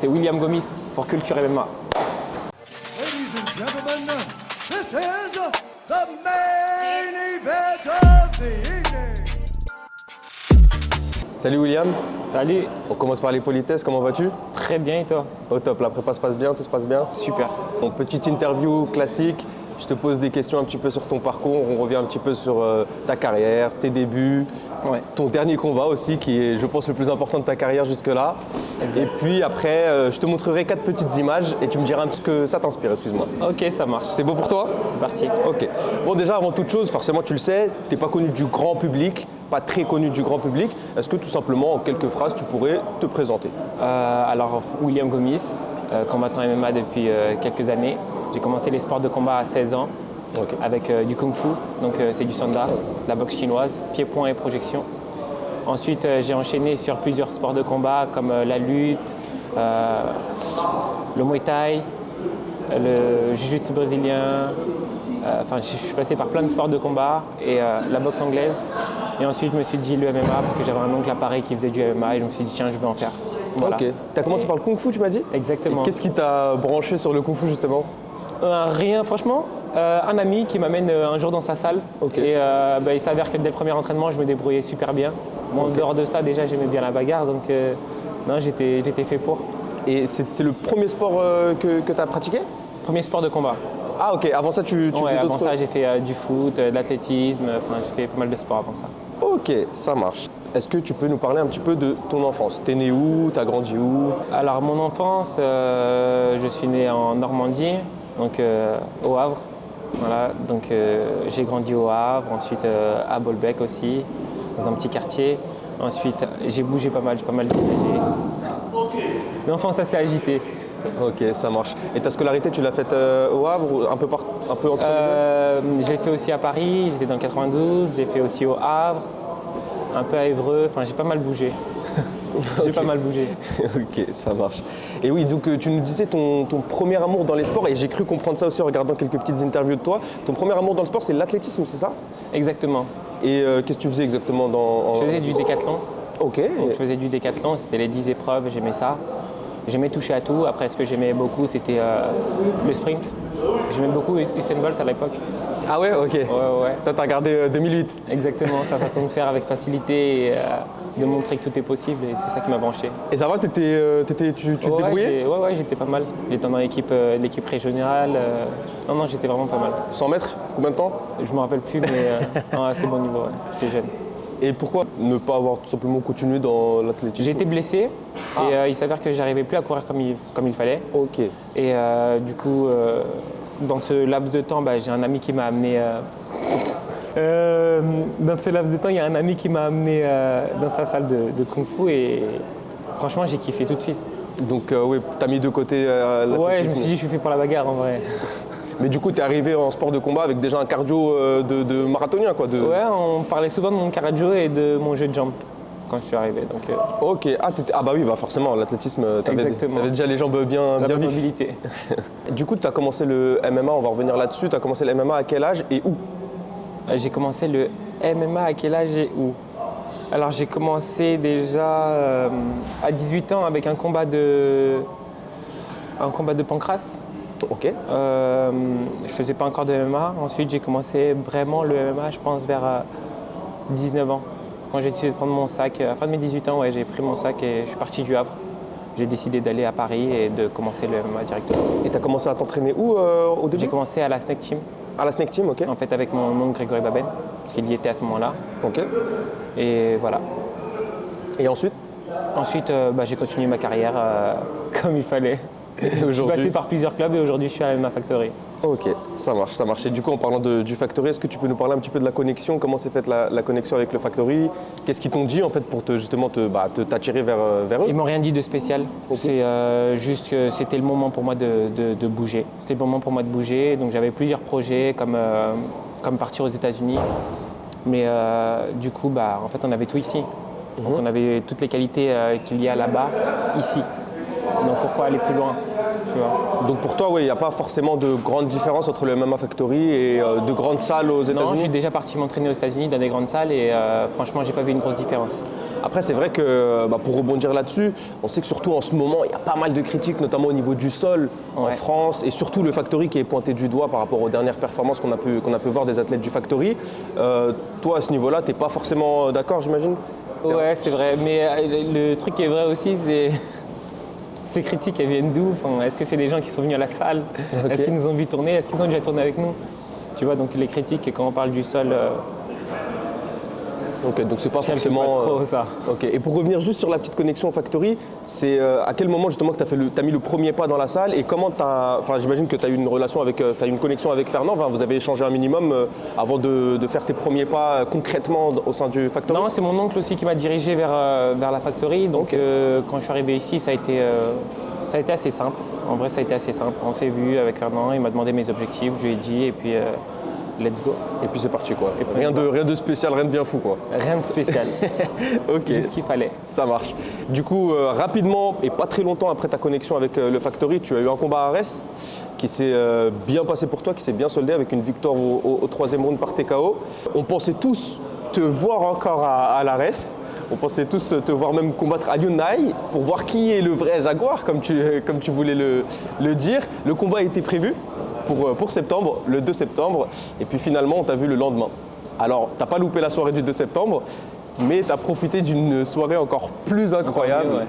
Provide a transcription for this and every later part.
c'est William Gomis pour Culture MMA. Ladies and gentlemen, this is the main event of the evening. Salut William, Salut, on commence par les politesses, comment vas-tu? très bien et toi? Au top, la prépa se passe bien, tout se passe bien? Super. Bon, petite interview classique, je te pose des questions un petit peu sur ton parcours, on revient un petit peu sur ta carrière, tes débuts, Ouais. ton dernier combat aussi qui est je pense le plus important de ta carrière jusque-là. Exact. Et puis après, je te montrerai 4 petites images et tu me diras un petit peu que ça t'inspire, excuse-moi. Ok, ça marche. C'est beau pour toi? C'est parti. Ok. Bon déjà avant toute chose, forcément tu le sais, t'es pas connu du grand public, pas très connu du grand public. Est-ce que tout simplement en quelques phrases tu pourrais te présenter? Alors, William Gomis, combattant MMA depuis quelques années. J'ai commencé les sports de combat à 16 ans Ok. avec du kung-fu, donc c'est du sanda, de la boxe chinoise, pied-point et projection. Ensuite, j'ai enchaîné sur plusieurs sports de combat comme la lutte, le muay thai, le jiu-jitsu brésilien. Enfin, je suis passé par plein de sports de combat et la boxe anglaise. Et ensuite, je me suis dit le MMA parce que j'avais un oncle à Paris qui faisait du MMA et je me suis dit tiens, je veux en faire. Voilà. Ok. T'as commencé par le kung fu tu m'as dit? Exactement. Qu'est-ce qui t'a branché sur le kung fu justement? Rien, franchement. Un ami qui m'amène un jour dans sa salle. Ok. Et il s'avère que dès le premier entraînement, je me débrouillais super bien. Bon, en dehors de ça, déjà, j'aimais bien la bagarre. Donc, non, j'étais fait pour. Et c'est le premier sport que tu as pratiqué? Premier sport de combat. Ah ok, avant ça tu Ouais, faisais avant d'autres... ça, j'ai fait du foot, de l'athlétisme. Enfin, j'ai fait pas mal de sport avant ça. Ok, ça marche. Est-ce que tu peux nous parler un petit peu de ton enfance? T'es né où? T'as grandi où? Alors, mon enfance, je suis né en Normandie, donc au Havre. Voilà, donc j'ai grandi au Havre, ensuite à Bolbec aussi, dans un petit quartier. Ensuite, j'ai bougé pas mal, j'ai pas mal déménagé. L'enfance assez agitée. Ok, ça marche. Et ta scolarité, tu l'as faite au Havre ou un peu entre les deux? Je l'ai fait aussi à Paris, j'étais dans le 92, j'ai fait aussi au Havre, un peu à Évreux, enfin j'ai pas mal bougé. J'ai pas mal bougé. Ok, ça marche. Et oui, donc tu nous disais ton premier amour dans les sports, et j'ai cru comprendre ça aussi en regardant quelques petites interviews de toi. Ton premier amour dans le sport, c'est l'athlétisme, c'est ça? Exactement. Et qu'est-ce que tu faisais exactement dans... Je faisais du décathlon. Ok. Donc, je faisais du décathlon, c'était les 10 épreuves, j'aimais ça. J'aimais toucher à tout. Après, ce que j'aimais beaucoup, c'était le sprint. J'aimais beaucoup Usain Bolt à l'époque. Ah ouais, ok. Ouais. Toi, t'as regardé 2008. Exactement, sa façon de faire avec facilité et de montrer que tout est possible. Et c'est ça qui m'a branché. Et ça va, tu te débrouillais? Ouais, j'étais pas mal. J'étais dans l'équipe régionale. Non, j'étais vraiment pas mal. 100 mètres, combien de temps? Je me rappelle plus, mais non, assez bon niveau, ouais. J'étais jeune. Et pourquoi ne pas avoir tout simplement continué dans l'athlétisme? J'ai été blessé et il s'avère que j'arrivais plus à courir comme il fallait. Ok. Et du coup, dans ce laps de temps, j'ai un ami qui m'a amené. Dans ce laps de temps, il y a un ami qui m'a amené dans sa salle de kung-fu et franchement, j'ai kiffé tout de suite. Donc oui, t'as mis de côté l'athlétisme. Ouais, je me suis dit, je suis fait pour la bagarre en vrai. Mais du coup, t'es arrivé en sport de combat avec déjà un cardio de marathonien, quoi. Ouais, on parlait souvent de mon cardio et de mon jeu de jambes quand je suis arrivé. Donc, Ok, ah bah oui, bah forcément, l'athlétisme, t'avais Exactement. déjà les jambes bien la vives. mobilité. Du coup, t'as commencé le MMA, on va revenir là-dessus, t'as commencé le MMA à quel âge et où? J'ai commencé le MMA à quel âge et où? Alors j'ai commencé déjà à 18 ans avec un combat de pancrace. Ok. Je faisais pas encore de MMA. Ensuite j'ai commencé vraiment le MMA, je pense vers 19 ans. Quand j'ai décidé de prendre mon sac, à la fin de mes 18 ans, ouais, j'ai pris mon sac et je suis parti du Havre. J'ai décidé d'aller à Paris et de commencer le MMA directement. Et t'as commencé à t'entraîner où au début? J'ai commencé à la Snake Team, À la Snake Team, ok. en fait avec mon oncle Grégory Baben, parce qu'il y était à ce moment-là. Ok. Et voilà. Et ensuite? Ensuite, j'ai continué ma carrière comme il fallait. Et Je suis aujourd'hui? passé par plusieurs clubs et aujourd'hui je suis à la MMA Factory. Ok, ça marche, ça marche. Et du coup, en parlant du Factory, est-ce que tu peux nous parler un petit peu de la connexion? Comment s'est faite la connexion avec le Factory? Qu'est-ce qu'ils t'ont dit en fait pour t'attirer vers eux? Ils m'ont rien dit de spécial. C'est juste que c'était le moment pour moi de bouger. C'était le moment pour moi de bouger. Donc j'avais plusieurs projets comme partir aux États-Unis. Mais du coup, en fait, on avait tout ici. Donc on avait toutes les qualités qu'il y a là-bas, ici. Donc pourquoi aller plus loin, tu vois? Donc pour toi, oui, il n'y a pas forcément de grande différence entre le MMA Factory et de grandes salles aux Non, je États-Unis? suis déjà parti m'entraîner aux États-Unis dans des grandes salles et franchement, j'ai pas vu une grosse différence. Après, c'est vrai que pour rebondir là-dessus, on sait que surtout en ce moment, il y a pas mal de critiques, notamment au niveau du sol en Ouais. France, et surtout le Factory qui est pointé du doigt par rapport aux dernières performances qu'on a pu voir des athlètes du Factory. Toi, à ce niveau-là, tu n'es pas forcément d'accord, j'imagine? Ouais, c'est vrai. Mais le truc qui est vrai aussi, c'est ces critiques, elles viennent d'où? Enfin, est-ce que c'est des gens qui sont venus à la salle? Ok. Est-ce qu'ils nous ont vu tourner? Est-ce qu'ils ont déjà tourné avec nous? Tu vois, donc les critiques, et quand on parle du sol, Ok, donc c'est pas j'aime forcément. pas trop ça. Ok, et pour revenir juste sur la petite connexion au Factory, c'est à quel moment justement que tu as mis le premier pas dans la salle et comment tu as. Enfin, j'imagine que tu as eu une relation avec. T'as eu une connexion avec Fernand, enfin, vous avez échangé un minimum avant de faire tes premiers pas concrètement au sein du Factory? Non, c'est mon oncle aussi qui m'a dirigé vers la Factory. Donc quand je suis arrivé ici, ça a été assez simple. En vrai, ça a été assez simple. On s'est vu avec Fernand, il m'a demandé mes objectifs, je lui ai dit, et puis let's go. Et puis c'est parti quoi. Rien de spécial, rien de bien fou quoi. Rien de spécial, Ok, juste ce qu'il fallait. ça marche. Du coup, rapidement et pas très longtemps après ta connexion avec le Factory, tu as eu un combat à Arès qui s'est bien passé pour toi, qui s'est bien soldé avec une victoire au troisième round par TKO. On pensait tous te voir encore à l'Arès. On pensait tous te voir même combattre à Yunai pour voir qui est le vrai Jaguar, comme tu voulais le dire. Le combat a été prévu pour septembre, le 2 septembre, et puis finalement on t'a vu le lendemain. Alors, t'as pas loupé la soirée du 2 septembre, mais tu as profité d'une soirée encore plus incroyable, Encore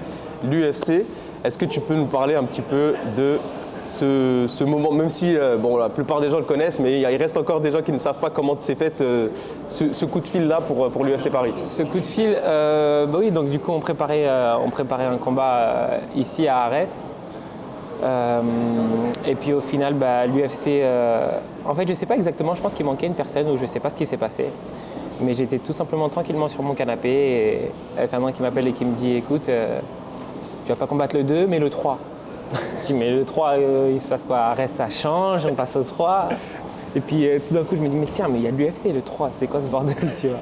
l'UFC. Est-ce que tu peux nous parler un petit peu de ce moment, même si la plupart des gens le connaissent, mais il reste encore des gens qui ne savent pas comment s'est fait ce coup de fil-là pour l'UFC Paris? Ce coup de fil, oui, donc du coup on préparait un combat ici à Arès. Et puis au final, l'UFC, en fait je sais pas exactement, je pense qu'il manquait une personne ou je sais pas ce qui s'est passé. Mais j'étais tout simplement tranquillement sur mon canapé et Fernand qui m'appelle et qui me dit écoute, tu vas pas combattre le 2 mais le 3. Je dis mais le 3 il se passe quoi? Arès ça change, on passe au 3. Et puis tout d'un coup je me dis mais tiens mais il y a l'UFC le 3, c'est quoi ce bordel tu vois?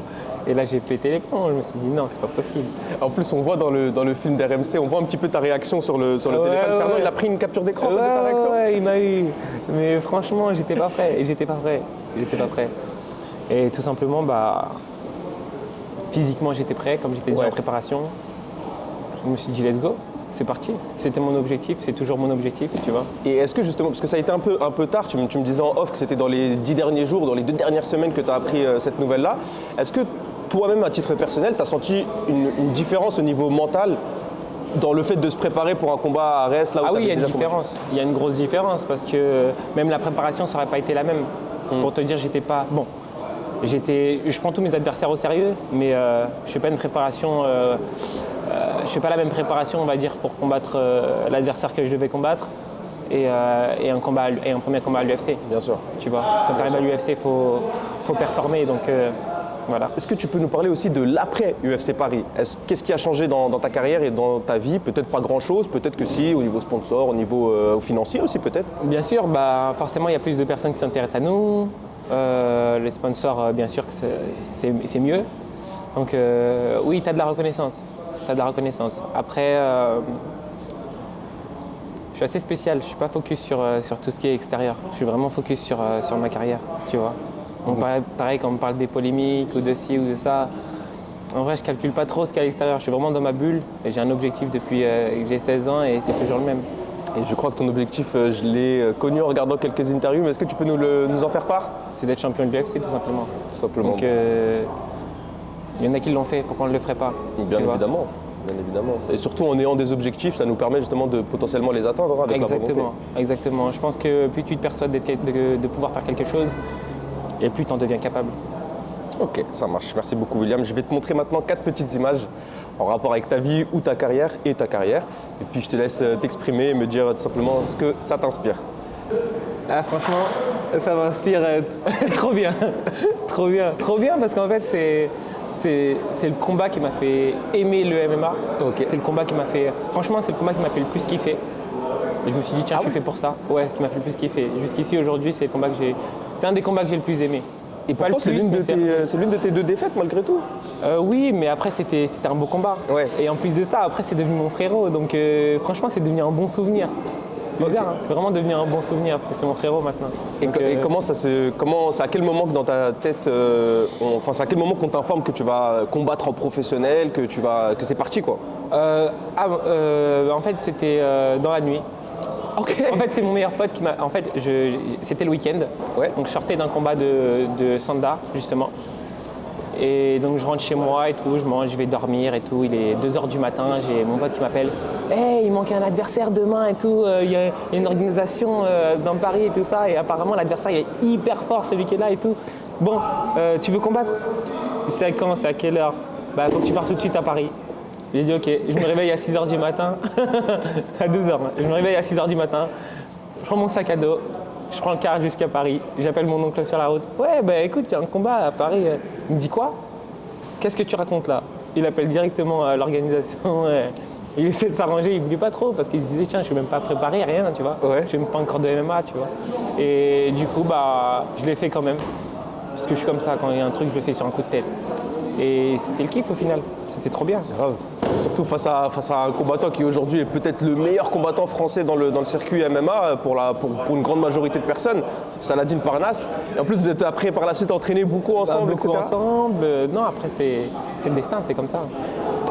Et là j'ai pété les plombs, je me suis dit non c'est pas possible. En plus, on voit dans le film d'RMC, on voit un petit peu ta réaction sur le téléphone. Fernand, il a pris une capture d'écran de ta réaction? Ouais, il m'a eu. Mais franchement, j'étais pas prêt. J'étais pas prêt. Et tout simplement, physiquement, j'étais prêt, comme j'étais déjà en préparation. Je me suis dit, let's go, c'est parti. C'était mon objectif, c'est toujours mon objectif, tu vois. Et est-ce que justement, parce que ça a été un peu tard, tu me disais en off que c'était dans les 10 derniers jours, dans les 2 dernières semaines que tu as appris cette nouvelle-là, est-ce que toi-même, à titre personnel, tu as senti une différence au niveau mental dans le fait de se préparer pour un combat à Arès là où Ah oui, il y a une déjà combattu? différence. Il y a une grosse différence parce que même la préparation, ça n'aurait pas été la même. Pour te dire, j'étais pas. Bon, je prends tous mes adversaires au sérieux, mais je fais pas une préparation. Je fais pas la même préparation, on va dire, pour combattre l'adversaire que je devais combattre et un premier combat à l'UFC. Bien sûr. Tu vois, quand tu arrives à l'UFC, il faut performer. Donc voilà. Est-ce que tu peux nous parler aussi de l'après UFC Paris? Qu'est-ce qui a changé dans ta carrière et dans ta vie? Peut-être pas grand-chose, peut-être que si, au niveau sponsor, au niveau financier aussi peut-être? Bien sûr, forcément, il y a plus de personnes qui s'intéressent à nous. Les sponsors, bien sûr que c'est mieux. Donc oui, tu as de la reconnaissance. Après, je suis assez spécial. Je ne suis pas focus sur tout ce qui est extérieur. Je suis vraiment focus sur ma carrière, tu vois. Donc, pareil, quand on me parle des polémiques ou de ci ou de ça, en vrai, je calcule pas trop ce qu'il y a à l'extérieur. Je suis vraiment dans ma bulle et j'ai un objectif depuis que j'ai 16 ans et c'est toujours le même. Et je crois que ton objectif, je l'ai connu en regardant quelques interviews, mais est-ce que tu peux nous en faire part? C'est d'être champion de l'UFC, tout simplement. Tout simplement. Donc, il y en a qui l'ont fait, pourquoi on ne le ferait pas? Bien évidemment. Et surtout en ayant des objectifs, ça nous permet justement de potentiellement les atteindre avec la volonté. Exactement. Je pense que plus tu te persuades de pouvoir faire quelque chose, et plus tu en deviens capable. Ok, ça marche. Merci beaucoup William. Je vais te montrer maintenant 4 petites images en rapport avec ta vie ou ta carrière. Et puis je te laisse t'exprimer et me dire tout simplement ce que ça t'inspire. Ah, franchement, ça m'inspire trop bien. Trop bien parce qu'en fait c'est le combat qui m'a fait aimer le MMA. Ok. C'est le combat qui m'a fait le plus kiffer. Et je me suis dit tiens, je suis fait pour ça. Ouais, qui m'a fait le plus kiffer. Jusqu'ici aujourd'hui, c'est un des combats que j'ai le plus aimé. Et pourtant, c'est l'une de tes 2 défaites malgré tout. Oui, mais après c'était un beau combat. Ouais. Et en plus de ça, après c'est devenu mon frérot. Donc franchement, c'est devenu un bon souvenir. C'est bizarre, hein. C'est vraiment devenu un bon souvenir parce que c'est mon frérot maintenant. Et, Donc, et c'est à quel moment que dans ta tête, c'est à quel moment qu'on t'informe que tu vas combattre en professionnel, que c'est parti quoi? En fait, c'était dans la nuit. Ok. En fait, c'est mon meilleur pote qui m'a. En fait, c'était le week-end. Ouais. Donc, je sortais d'un combat de Sanda, justement. Et donc, je rentre chez moi et tout, je mange, je vais dormir et tout. Il est 2h du matin, j'ai mon pote qui m'appelle. Hey, il manque un adversaire demain et tout. Il y a une organisation dans Paris et tout ça. Et apparemment, l'adversaire, il est hyper fort, celui qui est là et tout. Bon, tu veux combattre? C'est quand? C'est à quelle heure? Bah, faut que tu partes tout de suite à Paris. J'ai dit ok, je me réveille à 6h du matin, à 2h, je me réveille à 6h du matin, je prends mon sac à dos, je prends le car jusqu'à Paris, j'appelle mon oncle sur la route. Ouais, bah écoute, il y a un combat à Paris. Il me dit quoi? Qu'est-ce que tu racontes là? Il appelle directement l'organisation, il essaie de s'arranger, il voulait pas trop parce qu'il se disait tiens, je suis même pas préparé, rien, tu vois. Ouais. Je suis même pas encore de MMA, tu vois. Et du coup, bah, je l'ai fait quand même, parce que je suis comme ça, quand il y a un truc, je le fais sur un coup de tête. Et c'était le kiff au final, c'était trop bien. Grave. Surtout face à un combattant qui aujourd'hui est peut-être le meilleur combattant français dans le circuit MMA pour une grande majorité de personnes, Saladin Parnasse. Et en plus, vous êtes après par la suite entraînés beaucoup ensemble, Beaucoup etc. ensemble. Non, après, c'est le destin, c'est comme ça.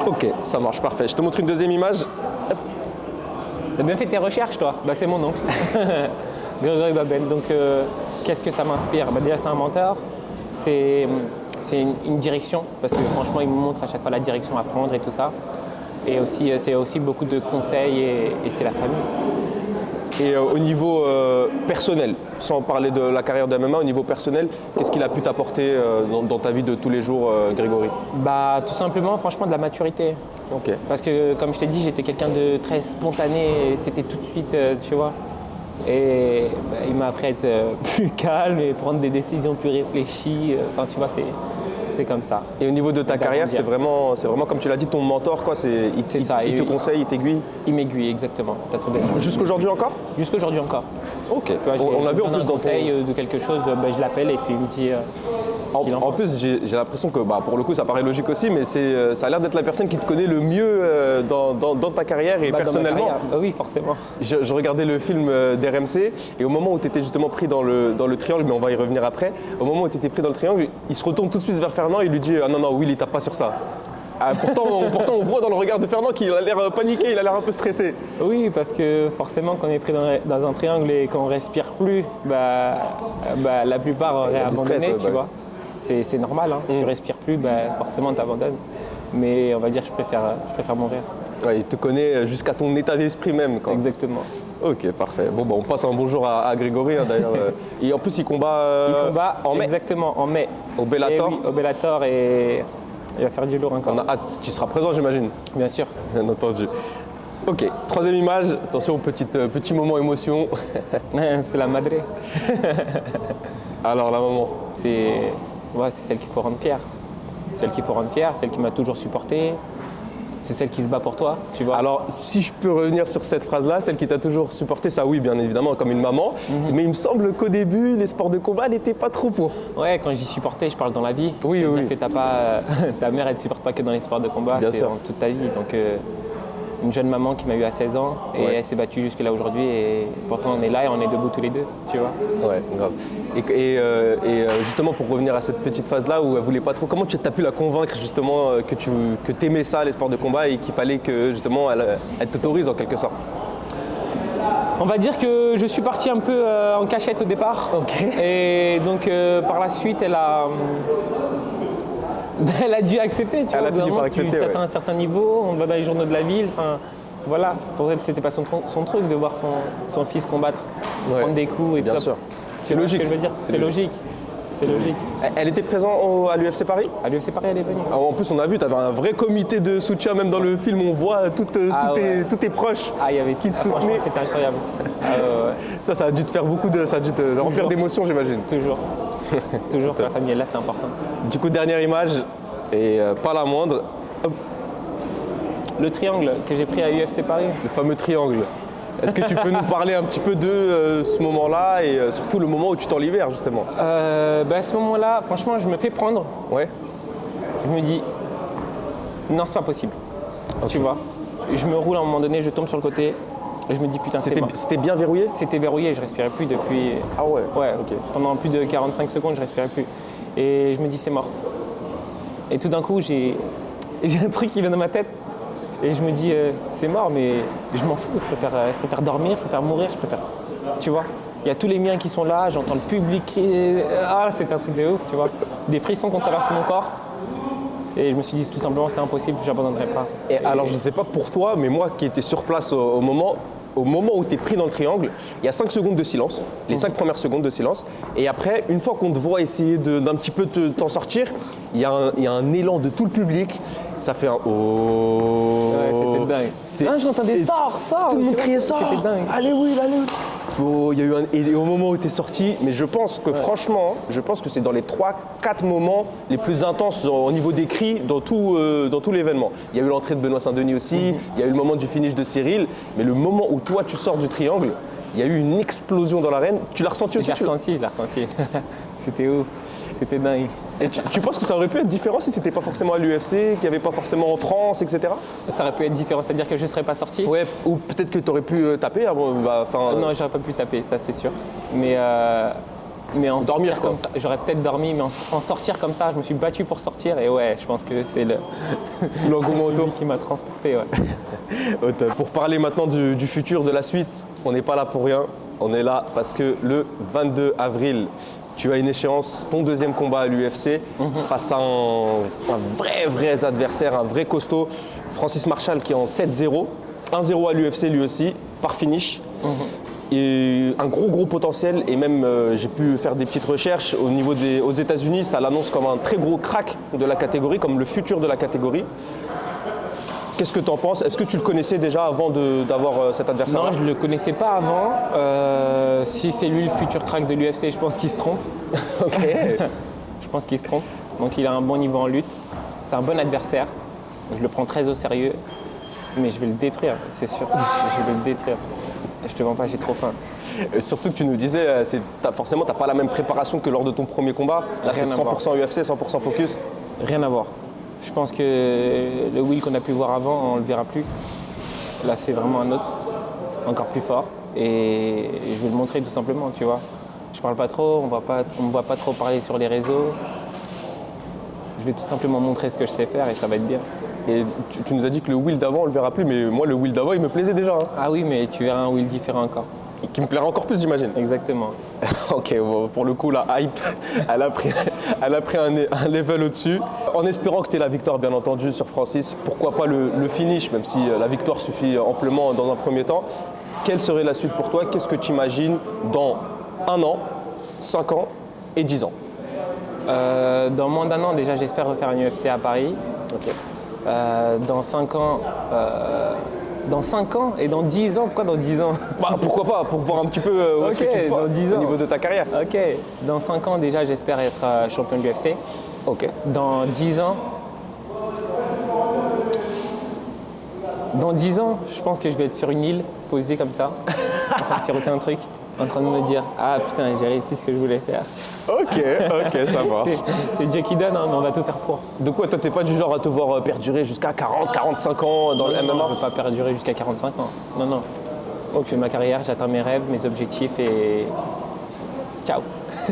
Ok, ça marche, parfait. Je te montre une deuxième image. T'as bien fait tes recherches, toi? Bah, c'est mon oncle, Grégory Baben. Donc, qu'est-ce que ça m'inspire? Bah, déjà, c'est un mentor. C'est une direction, parce que franchement, il me montre à chaque fois la direction à prendre et tout ça. Et aussi, c'est aussi beaucoup de conseils et c'est la famille. Et au niveau personnel, sans parler de la carrière de MMA, au niveau personnel, qu'est-ce qu'il a pu t'apporter dans ta vie de tous les jours, Grégory? Bah, tout simplement, franchement, de la maturité. Ok. Parce que, comme je t'ai dit, j'étais quelqu'un de très spontané et c'était tout de suite, tu vois. Et bah, il m'a appris à être plus calme et prendre des décisions plus réfléchies. Enfin, tu vois, c'est comme ça. Et au niveau de ta carrière, c'est vraiment comme tu l'as dit, ton mentor, quoi. Il te conseille, il t'aiguille. Il m'aiguille, exactement. T'as trouvé le mot. Jusqu'aujourd'hui encore? Jusqu'aujourd'hui encore. Ok. Tu vois, On l'a vu en plus dans conseil de quelque chose, bah, je l'appelle et puis il me dit ce qu'il en En pense. plus, j'ai l'impression que, pour le coup, ça paraît logique aussi, mais ça a l'air d'être la personne qui te connaît le mieux dans ta carrière et Bah, dans ma personnellement. carrière. Bah oui, forcément. Je regardais le film d'RMC et au moment où tu étais justement pris dans le triangle, mais on va y revenir après, au moment où tu étais pris dans le triangle, il se retourne tout de suite vers Fernand et il lui dit « Ah non, non, Will, il tape pas sur ça ». Pourtant, on voit dans le regard de Fernand qu'il a l'air paniqué, il a l'air un peu stressé. Oui, parce que forcément, quand on est pris dans un triangle et qu'on respire plus, la plupart auraient du abandonné, stress, tu vois. C'est normal, hein. Tu respires plus, forcément, tu abandonnes. Mais on va dire, je préfère mourir. Ouais, il te connaît jusqu'à ton état d'esprit même. Quoi. Exactement. Ok, parfait. Bon, on passe un bonjour à Grégory, hein, d'ailleurs. Et en plus, il combat, Il combat en mai. Exactement, en mai. Au Bellator. Et oui, au Bellator et il va faire du lourd encore. On a hâte. Tu seras présent, j'imagine. Bien sûr. Bien entendu. Ok, troisième image. Attention, petit moment émotion. C'est la madré. Alors, la maman. C'est celle qu'il faut rendre fière. Celle qu'il faut rendre fière, celle qui m'a toujours supporté. C'est celle qui se bat pour toi, tu vois. Alors, si je peux revenir sur cette phrase-là, celle qui t'a toujours supporté, ça oui, bien évidemment, comme une maman. Mais il me semble qu'au début, les sports de combat n'étaient pas trop pour. Ouais, quand je dis supporter, je parle dans la vie. Oui, oui. C'est-à-dire que t'as pas, ta mère, elle ne supporte pas que dans les sports de combat, Bien c'est sûr. dans toute ta vie. Donc, une jeune maman qui m'a eu à 16 ans et Ouais. elle s'est battue jusque là aujourd'hui et pourtant on est là et on est debout tous les deux, tu vois. Ouais, grave. Et justement, pour revenir à cette petite phase-là où elle voulait pas trop, comment tu as pu la convaincre justement que tu aimais ça, les sports de combat, et qu'il fallait que justement elle t'autorise en quelque sorte? On va dire que je suis parti un peu en cachette au départ. Ok. Et donc par la suite, elle a dû accepter. Tu Elle vois, a fini par accepter, Tu ouais. atteins un certain niveau, on va dans les journaux de la ville. Voilà, pour elle, c'était pas son truc de voir son fils combattre, Ouais. prendre des coups et Bien tout ça. sûr. Tu C'est vois logique. ce que je veux dire. C'est logique. C'est logique. Elle était présente à l'UFC Paris? À l'UFC Paris, elle est venue. En plus, on a vu, tu avais un vrai comité de soutien, même dans le film, on voit tous ouais. tes proches. Ah, il y avait Qui te franchement, soutenait. c'était incroyable. Ouais. Ça a dû te faire ça a dû te remplir d'émotions, j'imagine. Toujours. Toujours, la famille est là, c'est important. Du coup, dernière image, et pas la moindre, hop, Le triangle que j'ai pris à UFC Paris. le fameux triangle. Est-ce que tu peux nous parler un petit peu de ce moment-là et surtout le moment où tu t'en libères, justement? À ce moment-là, franchement, je me fais prendre. Ouais. Je me dis, non, c'est pas possible. Tu vois, je me roule à un moment donné, je tombe sur le côté Et je me dis, putain, c'est C'était mort. c'était bien verrouillé? C'était verrouillé, je respirais plus depuis. Ah ouais. Ouais, Ok. pendant plus de 45 secondes, je respirais plus. Et je me dis, c'est mort. Et tout d'un coup, j'ai un truc qui vient dans ma tête. Et je me dis, c'est mort, mais je m'en fous. Je préfère dormir, je préfère mourir, je préfère. Tu vois? Il y a tous les miens qui sont là, j'entends le public crier. Ah, c'est un truc de ouf, tu vois? Des frissons qui ont traversé mon corps. Et je me suis dit, tout simplement, c'est impossible, j'abandonnerai pas. Et alors, je ne sais pas pour toi, mais moi qui étais sur place au moment où tu es pris dans le triangle, il y a 5 secondes de silence, les 5 premières secondes de silence. Et après, une fois qu'on te voit essayer d'un petit peu t'en sortir, il y a un élan de tout le public. Ça fait un oh. Ouais, c'était dingue. Ah, j'entendais sors. Tout le monde criait sort. C'était dingue. Allez, oui, allez. Oh, il y a eu et au moment où tu es sorti, mais je pense que franchement, je pense que c'est dans les 3-4 moments les plus intenses au niveau des cris dans tout l'événement. Il y a eu l'entrée de Benoît Saint-Denis aussi, il y a eu le moment du finish de Cyril, mais le moment où toi tu sors du triangle, il y a eu une explosion dans l'arène. Tu l'as ressenti aussi? Je l'ai ressenti. C'était ouf. C'était dingue. Et tu penses que ça aurait pu être différent si c'était pas forcément à l'UFC, qu'il n'y avait pas forcément en France, etc. Ça aurait pu être différent, c'est-à-dire que je ne serais pas sorti. Ouais, ou peut-être que tu aurais pu taper avant. Non, j'aurais pas pu taper, ça c'est sûr. Mais en Dormir, sortir quoi. comme ça, j'aurais peut-être dormi, mais en sortir comme ça, je me suis battu pour sortir et ouais, je pense que c'est l'engouement autour. qui m'a transporté. Ouais. Pour parler maintenant du futur, de la suite, on n'est pas là pour rien. On est là parce que le 22 avril, tu as une échéance, ton deuxième combat à l'UFC, face à un vrai adversaire, un vrai costaud, Francis Marshall qui est en 7-0, 1-0 à l'UFC lui aussi, par finish. Et un gros potentiel, et même j'ai pu faire des petites recherches aux États-Unis, ça l'annonce comme un très gros crack de la catégorie, comme le futur de la catégorie. Qu'est-ce que tu en penses? Est-ce que tu le connaissais déjà avant d'avoir cet adversaire? Non, je ne le connaissais pas avant. Si c'est lui le futur crack de l'UFC, je pense qu'il se trompe. Ok. Je pense qu'il se trompe. Donc il a un bon niveau en lutte. C'est un bon adversaire. Je le prends très au sérieux. Mais je vais le détruire, c'est sûr. Je vais le détruire. Je te mens pas, j'ai trop faim. Et surtout que tu nous disais, forcément, tu n'as pas la même préparation que lors de ton premier combat. Là, c'est Rien à 100% UFC, 100% focus. Rien à voir. Je pense que le Will qu'on a pu voir avant, on ne le verra plus. Là, c'est vraiment un autre, encore plus fort. Et je vais le montrer tout simplement, tu vois. Je parle pas trop, on me voit pas trop parler sur les réseaux. Je vais tout simplement montrer ce que je sais faire et ça va être bien. Et tu nous as dit que le Will d'avant, on le verra plus, mais moi, le Will d'avant, il me plaisait déjà. Hein. Ah oui, mais tu verras un Will différent encore. Et qui me plaira encore plus, j'imagine. Exactement. Ok, bon, pour le coup, la hype, elle a pris un level au-dessus. En espérant que tu aies la victoire, bien entendu, sur Francis, pourquoi pas le finish, même si la victoire suffit amplement dans un premier temps. Quelle serait la suite pour toi? Qu'est-ce que tu imagines dans 1 an, 5 ans et 10 ans? Dans moins d'1 an, déjà, j'espère refaire un UFC à Paris. Ok. Dans 5 ans... Dans 5 ans et dans 10 ans, pourquoi dans 10 ans? Bah, pourquoi pas, pour voir un petit peu où est-ce que tu te vois dans 10 ans. au niveau de ta carrière. Ok, dans 5 ans déjà j'espère être champion de l'UFC. Ok. Dans 10 ans, je pense que je vais être sur une île, posé comme ça, en train de siroter un truc, en train de me dire « Ah putain, j'ai réussi ce que je voulais faire. Ok, ça va. » C'est Dieu qui donne, hein, mais on va tout faire pour. De quoi, toi, t'es pas du genre à te voir perdurer jusqu'à 40, 45 ans dans le Non, MMA? je ne veux pas perdurer jusqu'à 45 ans. Non. Donc je fais ma carrière, j'atteins mes rêves, mes objectifs et ciao.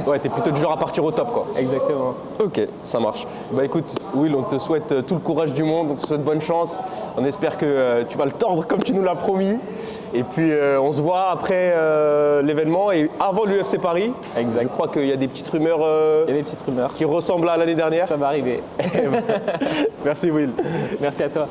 Ouais, t'es plutôt du genre à partir au top, quoi. Exactement. Ok, ça marche. Bah écoute, Will, on te souhaite tout le courage du monde, on te souhaite bonne chance. On espère que tu vas le tordre comme tu nous l'as promis. Et puis on se voit après l'événement et avant l'UFC Paris. Exact. Je crois qu'il y a des petites rumeurs Il y a des petites rumeurs. qui ressemblent à l'année dernière. Ça va arriver. Merci Will. Merci à toi.